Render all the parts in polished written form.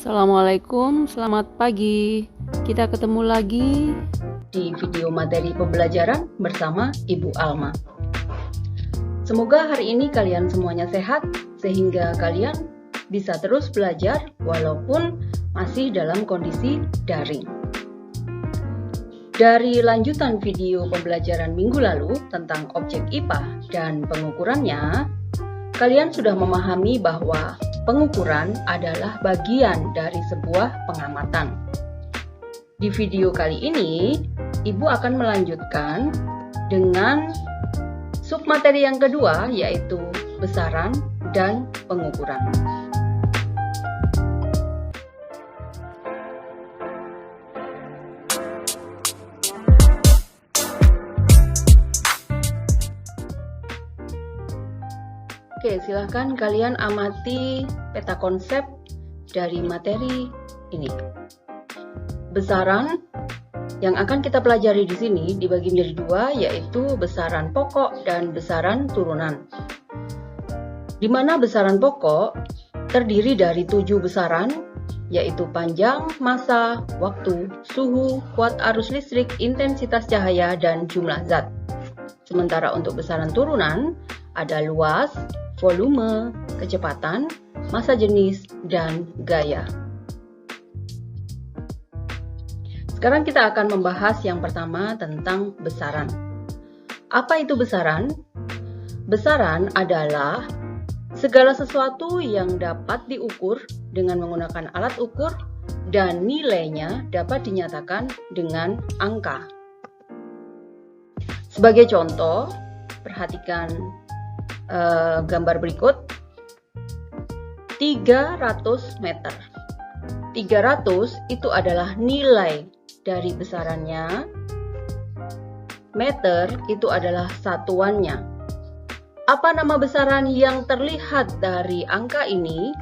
Assalamualaikum, selamat pagi. Kita ketemu lagi di video materi pembelajaran bersama Ibu Alma. Semoga hari ini kalian semuanya sehat sehingga kalian bisa terus belajar walaupun masih dalam kondisi daring. Dari lanjutan video pembelajaran minggu lalu tentang objek IPA dan pengukurannya, kalian sudah memahami bahwa pengukuran adalah bagian dari sebuah pengamatan. Di video kali ini, Ibu akan melanjutkan dengan submateri yang kedua, yaitu besaran dan pengukuran. Oke, silahkan kalian amati peta konsep dari materi ini. Besaran yang akan kita pelajari di sini dibagi menjadi dua, yaitu besaran pokok dan besaran turunan. Di mana besaran pokok terdiri dari 7 besaran, yaitu panjang, massa, waktu, suhu, kuat arus listrik, intensitas cahaya, dan jumlah zat. Sementara untuk besaran turunan ada luas, volume, kecepatan, massa jenis, dan gaya. Sekarang kita akan membahas yang pertama tentang besaran. Apa itu besaran? Besaran adalah segala sesuatu yang dapat diukur dengan menggunakan alat ukur dan nilainya dapat dinyatakan dengan angka. Sebagai contoh, perhatikan gambar berikut. 300 meter. 300 itu adalah nilai dari besarannya. Meter itu adalah satuannya. Apa nama besaran yang terlihat dari angka ini?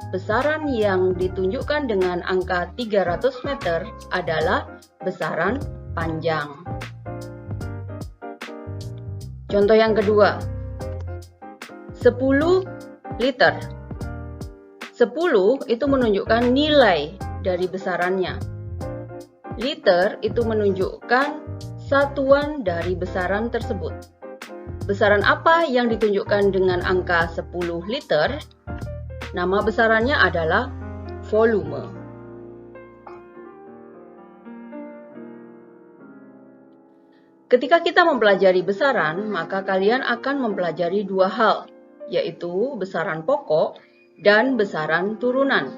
Besaran yang ditunjukkan dengan angka 300 meter adalah besaran panjang. Contoh yang kedua, 10 liter. 10 itu menunjukkan nilai dari besarannya. Liter itu menunjukkan satuan dari besaran tersebut. Besaran apa yang ditunjukkan dengan angka 10 liter? Nama besarannya adalah volume. Ketika kita mempelajari besaran, maka kalian akan mempelajari dua hal, yaitu besaran pokok dan besaran turunan.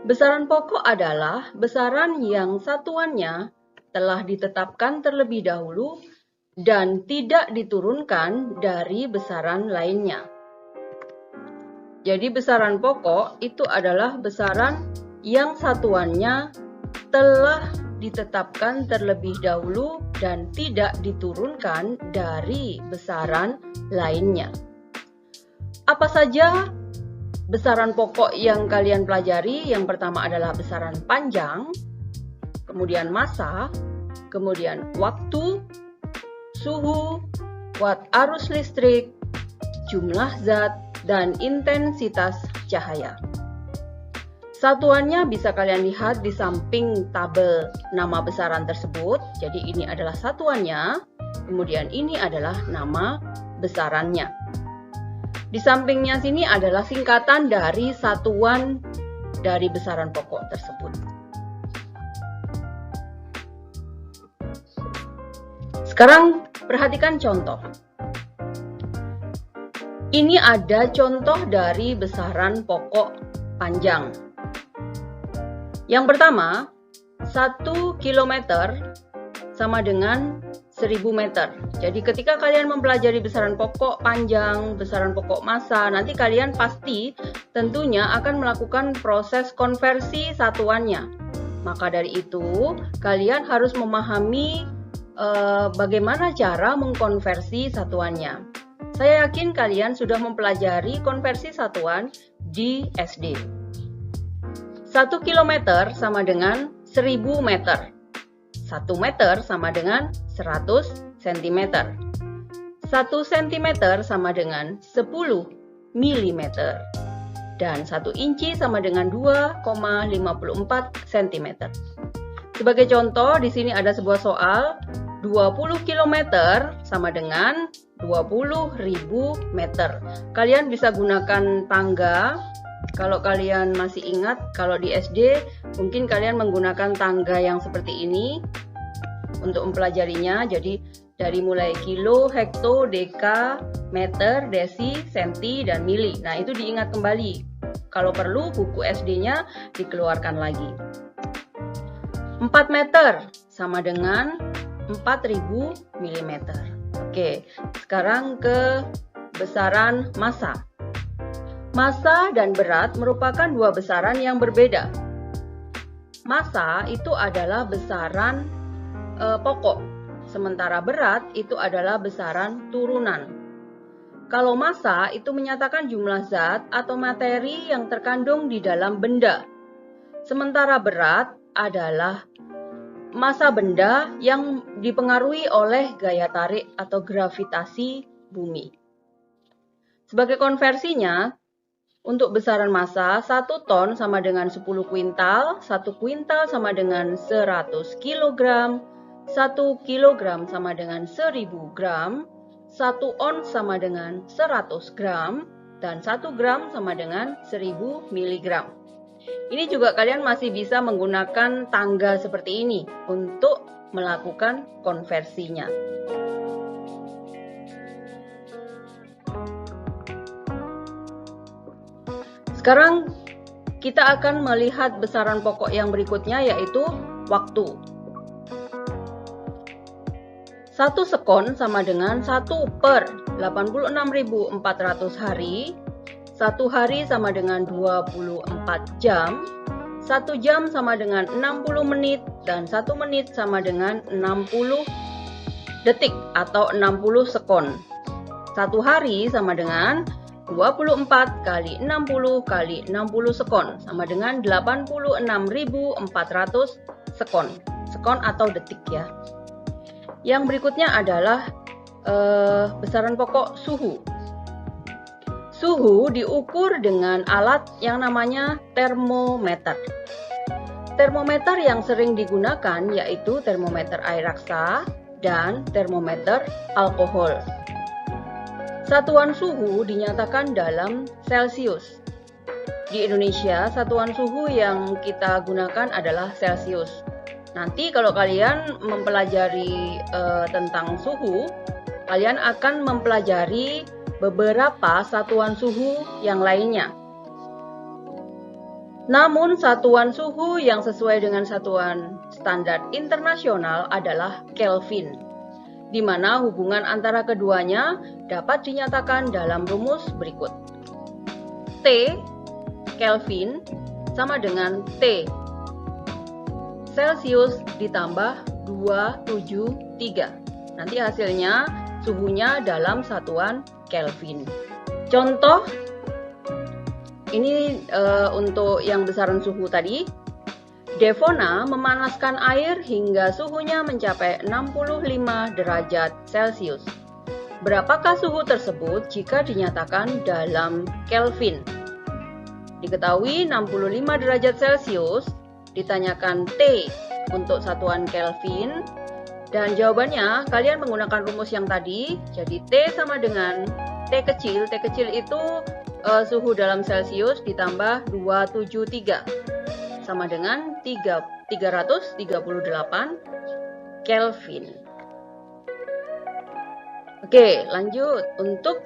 Besaran pokok adalah besaran yang satuannya telah ditetapkan terlebih dahulu dan tidak diturunkan dari besaran lainnya. Jadi besaran pokok itu adalah besaran yang satuannya telah ditetapkan terlebih dahulu dan tidak diturunkan dari besaran lainnya. Apa saja besaran pokok yang kalian pelajari? Yang pertama adalah besaran panjang, kemudian massa, kemudian waktu, suhu, kuat arus listrik, jumlah zat, dan intensitas cahaya. Satuannya bisa kalian lihat di samping tabel nama besaran tersebut. Jadi ini adalah satuannya, kemudian ini adalah nama besarannya. Di sampingnya sini adalah singkatan dari satuan dari besaran pokok tersebut. Sekarang perhatikan contoh. Ini ada contoh dari besaran pokok panjang. Yang pertama, 1 kilometer sama dengan 1000 meter. Jadi ketika kalian mempelajari besaran pokok panjang, besaran pokok massa, nanti kalian pasti tentunya akan melakukan proses konversi satuannya. Maka dari itu, kalian harus memahami bagaimana cara mengkonversi satuannya. Saya yakin kalian sudah mempelajari konversi satuan di SD. 1 kilometer sama dengan 1000 meter. 1 meter sama dengan 100 cm. 1 cm sama dengan 10 mm. dan 1 inci sama dengan 2,54 cm. Sebagai contoh, di sini ada sebuah soal, 20 km sama dengan 20.000 meter. Kalian bisa gunakan tangga. Kalau kalian masih ingat, kalau di SD mungkin kalian menggunakan tangga yang seperti ini untuk mempelajarinya. Jadi dari mulai kilo, hekto, deka, meter, desi, senti, dan mili. Nah, itu diingat kembali. Kalau perlu, buku SD-nya dikeluarkan lagi. 4 meter sama dengan 4000 mm. Oke, sekarang ke besaran massa. Massa dan berat merupakan dua besaran yang berbeda. Massa itu adalah besaran pokok, sementara berat itu adalah besaran turunan. Kalau massa itu menyatakan jumlah zat atau materi yang terkandung di dalam benda, sementara berat adalah massa benda yang dipengaruhi oleh gaya tarik atau gravitasi bumi. Sebagai konversinya, untuk besaran massa, 1 ton sama dengan 10 kuintal, 1 kuintal sama dengan 100 kg, 1 kilogram sama dengan 1000 gram, 1 ons sama dengan 100 gram, dan 1 gram sama dengan 1000 miligram. Ini juga kalian masih bisa menggunakan tangga seperti ini untuk melakukan konversinya. Sekarang kita akan melihat besaran pokok yang berikutnya, yaitu waktu. 1 sekon sama dengan 1 per 86.400 hari, 1 hari sama dengan 24 jam, 1 jam sama dengan 60 menit, dan 1 menit sama dengan 60 detik atau 60 sekon. 1 hari sama dengan 24 kali 60 kali 60 sekon sama dengan 86.400 sekon. Sekon atau detik ya. Yang berikutnya adalah besaran pokok suhu. Suhu diukur dengan alat yang namanya termometer. Termometer yang sering digunakan yaitu termometer air raksa dan termometer alkohol. Satuan suhu dinyatakan dalam Celcius. Di Indonesia, satuan suhu yang kita gunakan adalah Celcius. Nanti kalau kalian mempelajari tentang suhu, kalian akan mempelajari beberapa satuan suhu yang lainnya. Namun satuan suhu yang sesuai dengan satuan standar internasional adalah Kelvin, di mana hubungan antara keduanya dapat dinyatakan dalam rumus berikut. T, Kelvin, sama dengan T, Celcius ditambah 273. Nanti hasilnya suhunya dalam satuan Kelvin. Contoh, ini untuk yang besaran suhu tadi. Devona memanaskan air hingga suhunya mencapai 65 derajat Celcius. Berapakah suhu tersebut jika dinyatakan dalam Kelvin? Diketahui 65 derajat Celcius, ditanyakan T untuk satuan Kelvin, dan jawabannya kalian menggunakan rumus yang tadi. Jadi T sama dengan T kecil itu suhu dalam Celcius ditambah 273. Sama dengan 338 Kelvin. Oke, lanjut. Untuk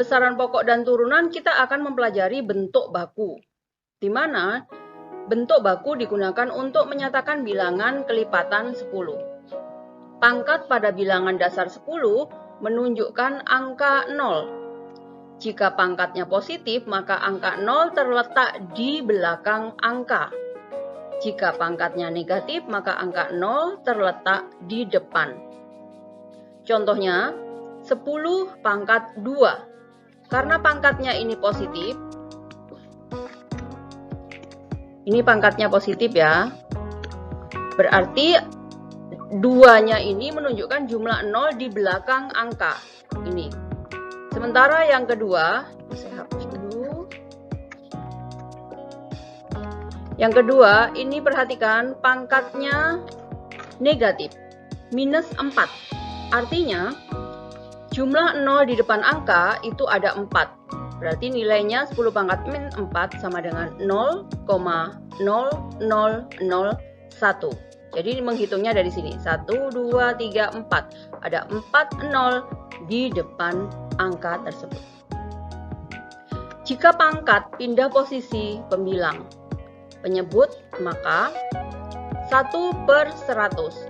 besaran pokok dan turunan kita akan mempelajari bentuk baku, di mana bentuk baku digunakan untuk menyatakan bilangan kelipatan 10. Pangkat pada bilangan dasar 10 menunjukkan angka 0. Jika pangkatnya positif, maka angka 0 terletak di belakang angka. Jika pangkatnya negatif, maka angka 0 terletak di depan. Contohnya, 10 pangkat 2. Karena pangkatnya ini positif, ini pangkatnya positif ya, berarti 2-nya ini menunjukkan jumlah 0 di belakang angka ini. Sementara yang kedua, saya hapus dulu. Yang kedua, ini perhatikan pangkatnya negatif, minus 4. Artinya, jumlah 0 di depan angka itu ada 4. Berarti nilainya 10 pangkat min 4 sama dengan 0,0001. Jadi menghitungnya dari sini. 1, 2, 3, 4. Ada 4 0 di depan angka tersebut. Jika pangkat pindah posisi pembilang penyebut, maka 1/100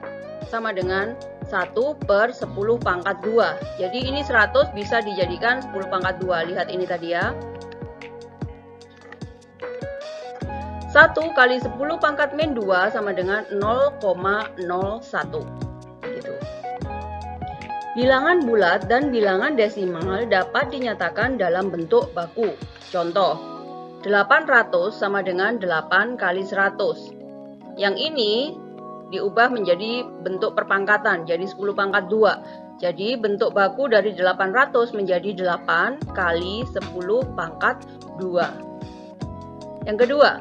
sama dengan 1/10 pangkat 2. Jadi ini 100 bisa dijadikan 10 pangkat 2. Lihat ini tadi ya. 1 kali 10 pangkat min 2 sama dengan 0,01. Gitu. Bilangan bulat dan bilangan desimal dapat dinyatakan dalam bentuk baku. Contoh, 800 sama dengan 8 kali 100. Yang ini diubah menjadi bentuk perpangkatan, jadi 10 pangkat 2. Jadi bentuk baku dari 800 menjadi 8 kali 10 pangkat 2. Yang kedua,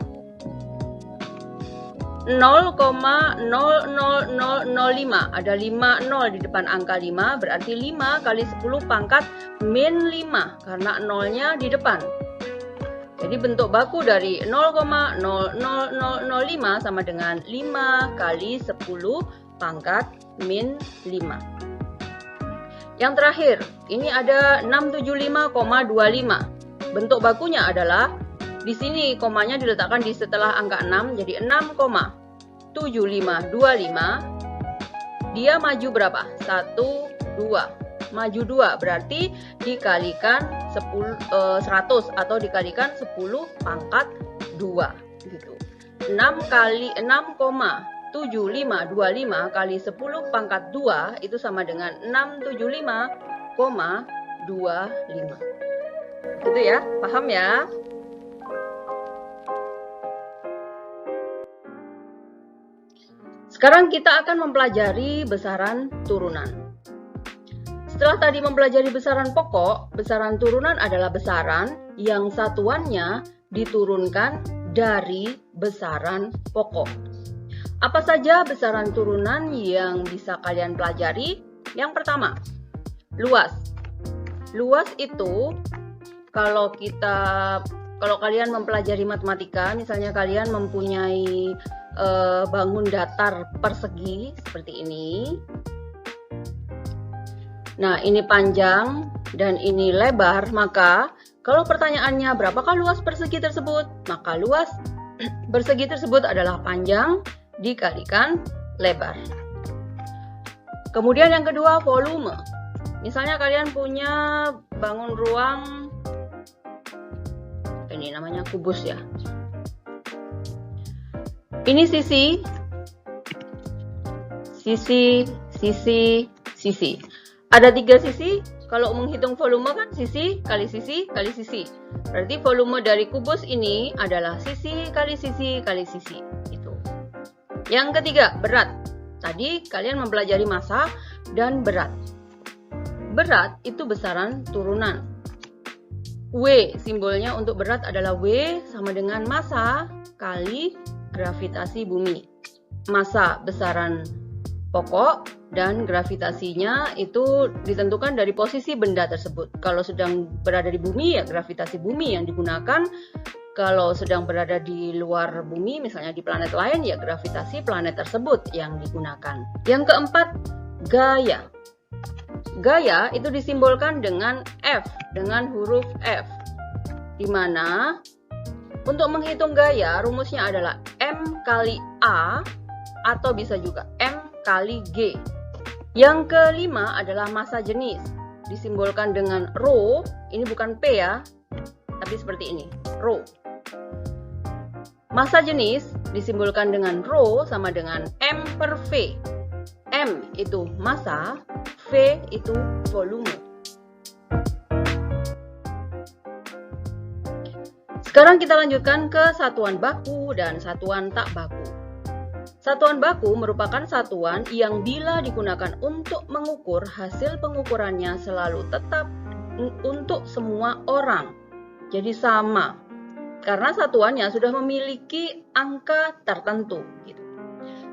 0,00005. Ada 5 0 di depan angka 5, berarti 5 kali 10 pangkat min 5, karena 0-nya di depan. Jadi bentuk baku dari 0,00005 sama dengan 5 kali 10 pangkat min 5. Yang terakhir, ini ada 675,25. Bentuk bakunya adalah di sini komanya diletakkan di setelah angka 6, jadi 6,7525. Dia maju berapa? 1, 2. Maju 2 berarti dikalikan 100 atau dikalikan 10 pangkat 2 gitu. 6,7525 kali 10 pangkat 2 itu sama dengan 675,25. Gitu ya, paham ya? Sekarang kita akan mempelajari besaran turunan. Setelah tadi mempelajari besaran pokok, besaran turunan adalah besaran yang satuannya diturunkan dari besaran pokok. Apa saja besaran turunan yang bisa kalian pelajari? Yang pertama, luas. Luas itu kalau kalian mempelajari matematika, misalnya kalian mempunyai bangun datar persegi seperti ini. Nah, ini panjang dan ini lebar, maka kalau pertanyaannya berapakah luas persegi tersebut? Maka luas persegi tersebut adalah panjang dikalikan lebar. Kemudian yang kedua, volume. Misalnya kalian punya bangun ruang, ini namanya kubus ya. Ini sisi. Ada 3 sisi, kalau menghitung volume kan sisi kali sisi kali sisi. Berarti volume dari kubus ini adalah sisi kali sisi kali sisi. Itu. Yang ketiga, berat. Tadi kalian mempelajari massa dan berat. Berat itu besaran turunan. W, simbolnya untuk berat adalah W sama dengan massa kali gravitasi bumi. Massa besaran pokok dan gravitasinya itu ditentukan dari posisi benda tersebut. Kalau sedang berada di bumi, ya gravitasi bumi yang digunakan. Kalau sedang berada di luar bumi, misalnya di planet lain, ya gravitasi planet tersebut yang digunakan. Yang keempat, gaya. Gaya itu disimbolkan dengan F, dengan huruf F. Di mana untuk menghitung gaya, rumusnya adalah M kali A atau bisa juga M kali G. Yang kelima adalah massa jenis, disimbolkan dengan rho. Ini bukan P ya, tapi seperti ini, rho. Massa jenis disimbolkan dengan rho sama dengan M per V. M itu massa, V itu volume. Sekarang kita lanjutkan ke satuan baku dan satuan tak baku. Satuan baku merupakan satuan yang bila digunakan untuk mengukur, hasil pengukurannya selalu tetap untuk semua orang. Jadi sama. karena satuannya sudah memiliki angka tertentu. Gitu.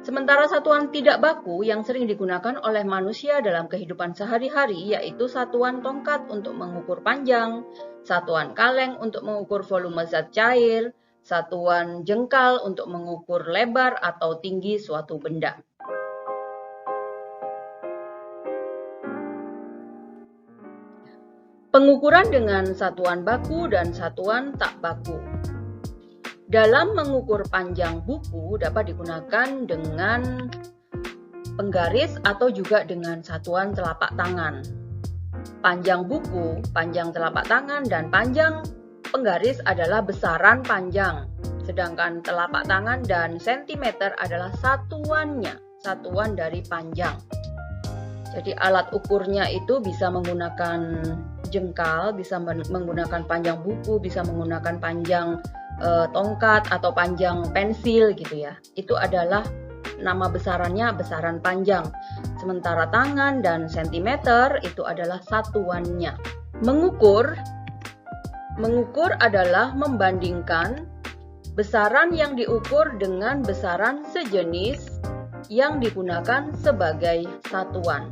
Sementara satuan tidak baku yang sering digunakan oleh manusia dalam kehidupan sehari-hari yaitu satuan tongkat untuk mengukur panjang, satuan kaleng untuk mengukur volume zat cair, satuan jengkal untuk mengukur lebar atau tinggi suatu benda. Pengukuran dengan satuan baku dan satuan tak baku. Dalam mengukur panjang buku dapat digunakan dengan penggaris atau juga dengan satuan telapak tangan. Panjang buku, panjang telapak tangan, dan panjang penggaris adalah besaran panjang. Sedangkan telapak tangan dan sentimeter adalah satuannya, satuan dari panjang. Jadi alat ukurnya itu bisa menggunakan jengkal, bisa menggunakan panjang buku, bisa menggunakan panjang tongkat atau panjang pensil gitu ya. Itu adalah nama besarannya besaran panjang. Sementara tangan dan sentimeter itu adalah satuannya. Mengukur adalah membandingkan besaran yang diukur dengan besaran sejenis yang digunakan sebagai satuan.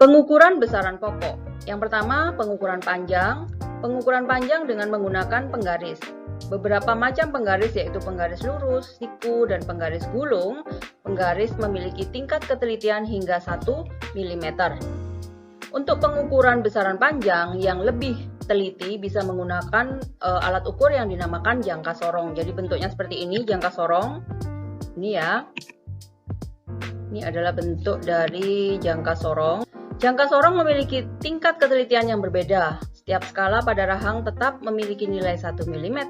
Pengukuran besaran pokok. Yang pertama, pengukuran panjang. Pengukuran panjang dengan menggunakan penggaris. Beberapa macam penggaris yaitu penggaris lurus, siku, dan penggaris gulung. Penggaris memiliki tingkat ketelitian hingga 1 mm. Untuk pengukuran besaran panjang yang lebih teliti bisa menggunakan alat ukur yang dinamakan jangka sorong. Jadi bentuknya seperti ini, jangka sorong. Ini ya. Ini adalah bentuk dari jangka sorong. Jangka sorong memiliki tingkat ketelitian yang berbeda. Setiap skala pada rahang tetap memiliki nilai 1 mm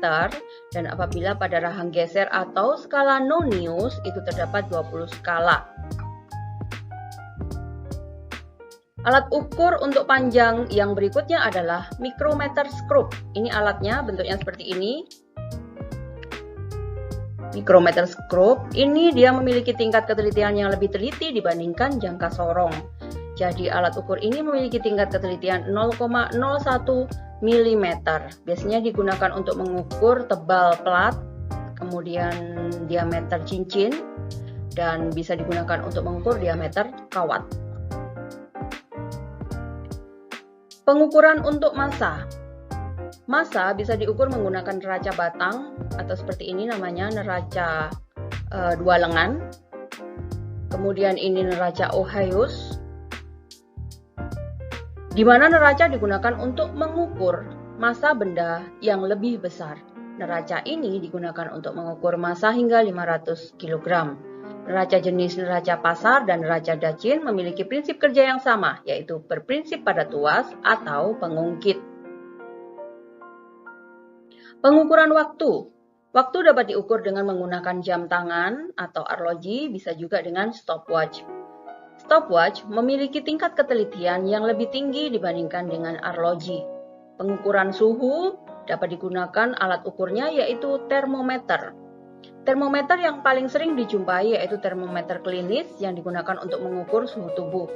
dan apabila pada rahang geser atau skala nonius itu terdapat 20 skala. Alat ukur untuk panjang yang berikutnya adalah micrometer screw. Ini alatnya bentuknya seperti ini. Micrometer screw ini dia memiliki tingkat ketelitian yang lebih teliti dibandingkan jangka sorong. Jadi alat ukur ini memiliki tingkat ketelitian 0,01 mm. Biasanya digunakan untuk mengukur tebal plat, kemudian diameter cincin, dan bisa digunakan untuk mengukur diameter kawat. Pengukuran untuk massa. Massa bisa diukur menggunakan neraca batang atau seperti ini namanya neraca 2 lengan. Kemudian ini neraca Ohio's, di mana neraca digunakan untuk mengukur massa benda yang lebih besar. Neraca ini digunakan untuk mengukur massa hingga 500 kg. Neraca jenis neraca pasar dan neraca Dachin memiliki prinsip kerja yang sama, yaitu berprinsip pada tuas atau pengungkit. Pengukuran waktu. Waktu dapat diukur dengan menggunakan jam tangan atau arloji, bisa juga dengan stopwatch. Stopwatch memiliki tingkat ketelitian yang lebih tinggi dibandingkan dengan arloji. Pengukuran suhu dapat digunakan alat ukurnya yaitu termometer. Termometer yang paling sering dijumpai yaitu termometer klinis yang digunakan untuk mengukur suhu tubuh.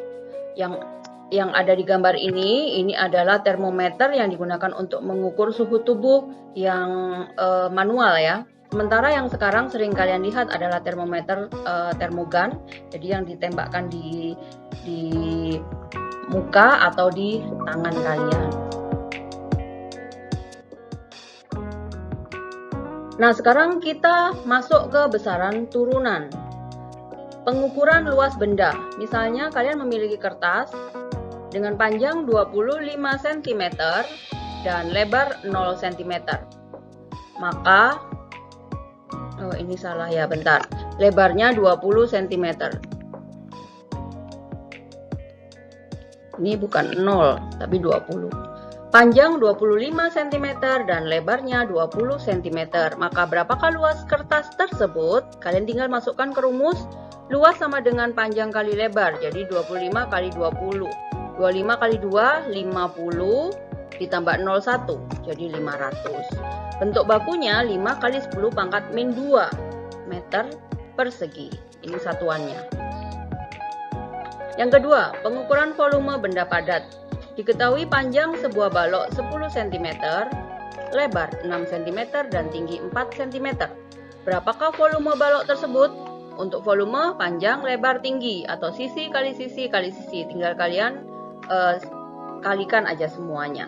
Yang ada di gambar ini adalah termometer yang digunakan untuk mengukur suhu tubuh yang manual ya. Sementara yang sekarang sering kalian lihat adalah termometer termogan, jadi yang ditembakkan di muka atau di tangan kalian. Nah, sekarang kita masuk ke besaran turunan. Pengukuran luas benda. Misalnya kalian memiliki kertas dengan panjang 25 cm dan lebar 0 cm. Maka ini salah ya, bentar. Lebarnya 20 cm. Ini bukan 0, tapi 20. Panjang 25 cm dan lebarnya 20 cm. Maka berapakah luas kertas tersebut? Kalian tinggal masukkan ke rumus. Luas sama dengan panjang kali lebar. Jadi 25 kali 20. 25 kali 2, 50. Ditambah 01, jadi 500. Bentuk bakunya 5 kali 10 pangkat min 2 meter persegi. Ini satuannya. Yang kedua, pengukuran volume benda padat. Diketahui panjang sebuah balok 10 cm, lebar 6 cm, dan tinggi 4 cm. Berapakah volume balok tersebut? Untuk volume panjang, lebar, tinggi, atau sisi kali sisi kali sisi, tinggal kalian kalikan aja semuanya.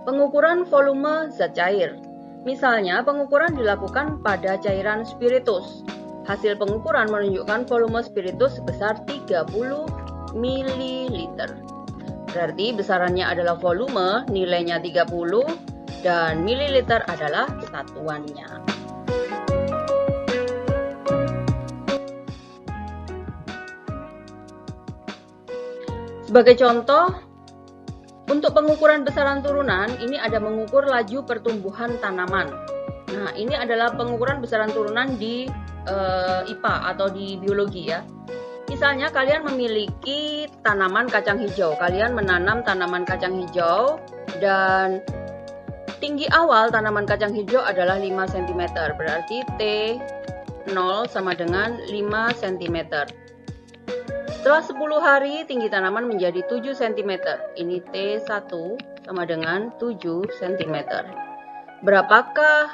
Pengukuran volume zat cair. Misalnya, pengukuran dilakukan pada cairan spiritus. Hasil pengukuran menunjukkan volume spiritus sebesar 30 ml. Berarti besarannya adalah volume, nilainya 30, dan mililiter adalah satuannya. Sebagai contoh, untuk pengukuran besaran turunan, ini ada mengukur laju pertumbuhan tanaman. Nah, ini adalah pengukuran besaran turunan di IPA atau di biologi ya. Misalnya kalian memiliki tanaman kacang hijau, kalian menanam tanaman kacang hijau dan tinggi awal tanaman kacang hijau adalah 5 cm, berarti T0 sama dengan 5 cm. Setelah 10 hari tinggi tanaman menjadi 7 cm, ini T1 sama dengan 7 cm. Berapakah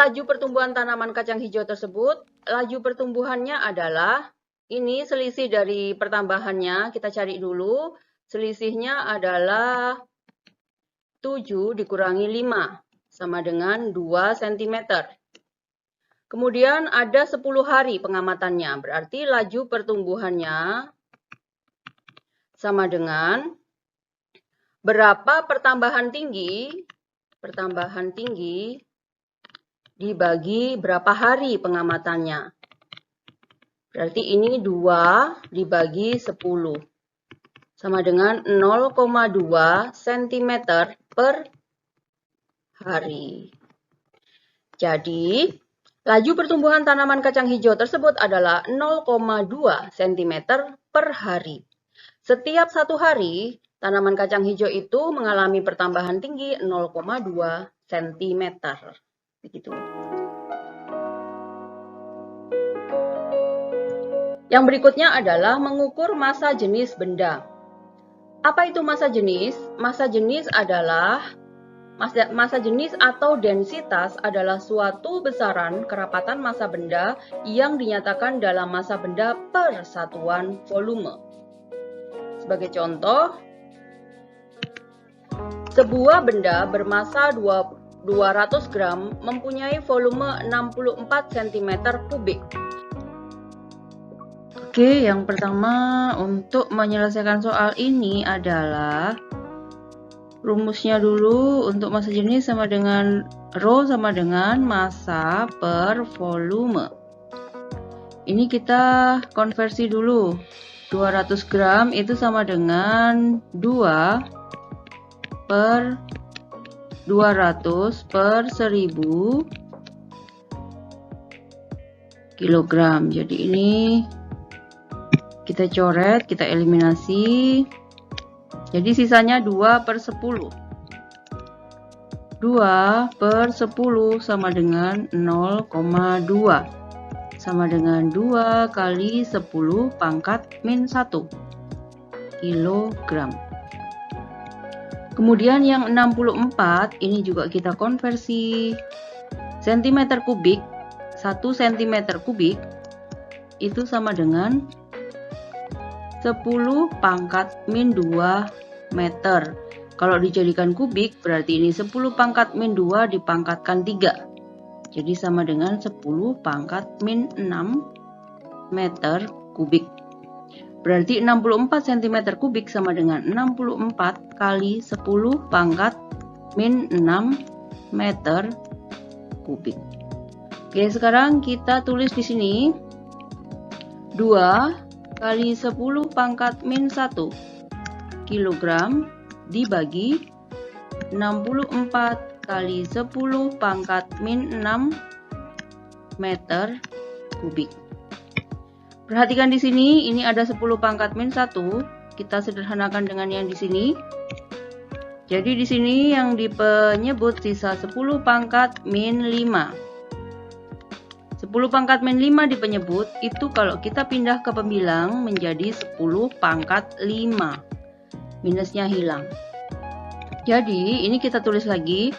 laju pertumbuhan tanaman kacang hijau tersebut? Laju pertumbuhannya adalah, ini selisih dari pertambahannya, kita cari dulu. Selisihnya adalah 7 dikurangi 5, sama dengan 2 cm. Kemudian ada 10 hari pengamatannya, berarti laju pertumbuhannya sama dengan berapa pertambahan tinggi dibagi berapa hari pengamatannya. Berarti ini 2 dibagi 10 sama dengan 0,2 cm per hari. Jadi, laju pertumbuhan tanaman kacang hijau tersebut adalah 0,2 cm per hari. Setiap 1 hari, tanaman kacang hijau itu mengalami pertambahan tinggi 0,2 cm. Begitu. Yang berikutnya adalah mengukur massa jenis benda. Apa itu massa jenis? Massa jenis atau densitas adalah suatu besaran kerapatan massa benda yang dinyatakan dalam massa benda per satuan volume. Sebagai contoh, sebuah benda bermassa 200 gram mempunyai volume 64 cm kubik. Oke, yang pertama untuk menyelesaikan soal ini adalah rumusnya dulu. Untuk massa jenis sama dengan Rho sama dengan massa per volume. Ini kita konversi dulu. 200 gram itu sama dengan 2 per 200 per 1000 kilogram. Jadi ini kita coret, kita eliminasi. Jadi sisanya 2 per 10. 2 per 10 sama dengan 0,2. Sama dengan 2 kali 10 pangkat min 1 kilogram. Kemudian yang 64 ini juga kita konversi. Centimeter kubik, 1 cm kubik itu sama dengan 10 pangkat min 2 meter. Kalau dijadikan kubik berarti ini 10 pangkat min 2 dipangkatkan 3. Jadi sama dengan 10 pangkat min 6 meter kubik. Berarti 64 cm kubik sama dengan 64 kali 10 pangkat min 6 meter kubik. Oke, sekarang kita tulis di sini 2 kali 10 pangkat min 1 kilogram dibagi 64 kali 10 pangkat min 6 meter kubik. Perhatikan di sini, ini ada 10 pangkat min 1. Kita sederhanakan dengan yang di sini. Jadi di sini yang dipenyebut sisa 10 pangkat min 5. 10 10 pangkat min 5 di penyebut itu kalau kita pindah ke pembilang menjadi 10 pangkat 5. Minusnya hilang. Jadi ini kita tulis lagi,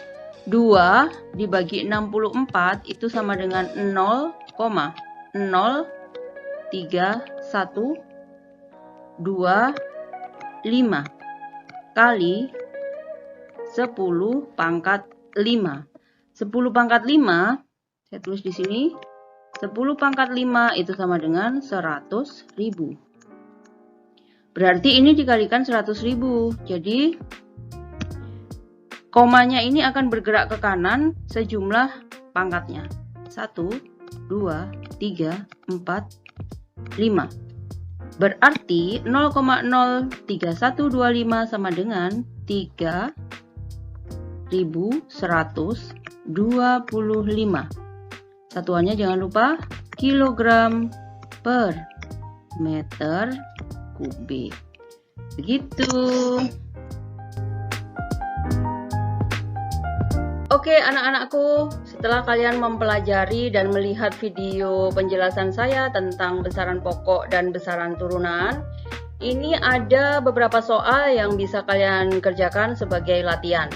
2 dibagi 64 itu sama dengan 0,03125 kali 10 pangkat 5. 10 pangkat 5, saya tulis di sini, 10 pangkat 5 itu sama dengan 100.000. Berarti ini dikalikan 100.000. Jadi komanya ini akan bergerak ke kanan sejumlah pangkatnya. 1, 2, 3, 4, 5. Berarti 0,03125 sama dengan 3.125. Satuannya jangan lupa kilogram per meter kubik. Begitu. Oke anak-anakku, setelah kalian mempelajari dan melihat video penjelasan saya tentang besaran pokok dan besaran turunan, ini ada beberapa soal yang bisa kalian kerjakan sebagai latihan.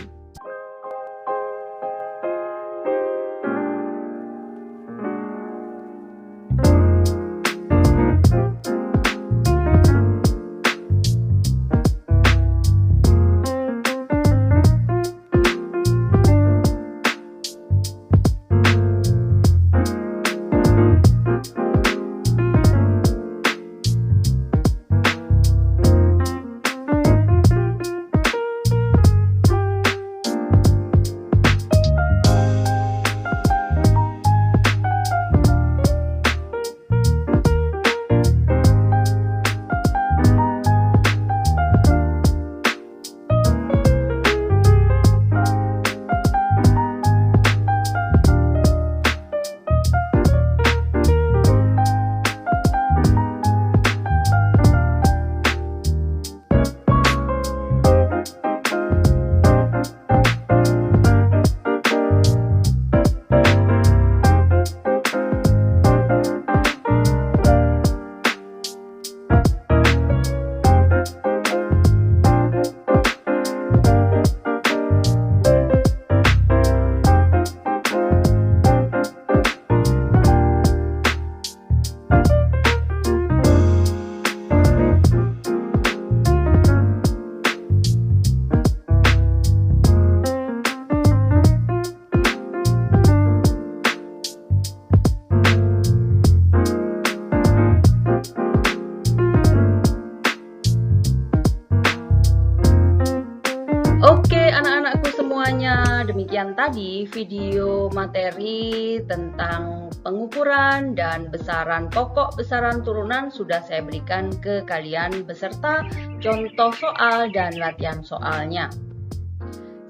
Oke anak-anakku semuanya, demikian tadi video materi tentang pengukuran dan besaran pokok, besaran turunan sudah saya berikan ke kalian beserta contoh soal dan latihan soalnya.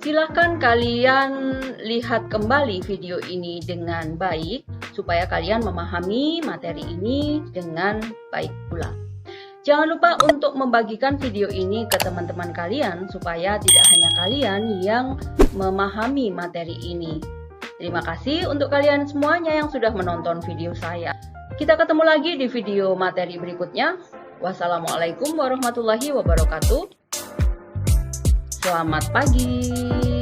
Silahkan kalian lihat kembali video ini dengan baik supaya kalian memahami materi ini dengan baik pula. Jangan lupa untuk membagikan video ini ke teman-teman kalian supaya tidak hanya kalian yang memahami materi ini. Terima kasih untuk kalian semuanya yang sudah menonton video saya. Kita ketemu lagi di video materi berikutnya. Wassalamualaikum warahmatullahi wabarakatuh. Selamat pagi.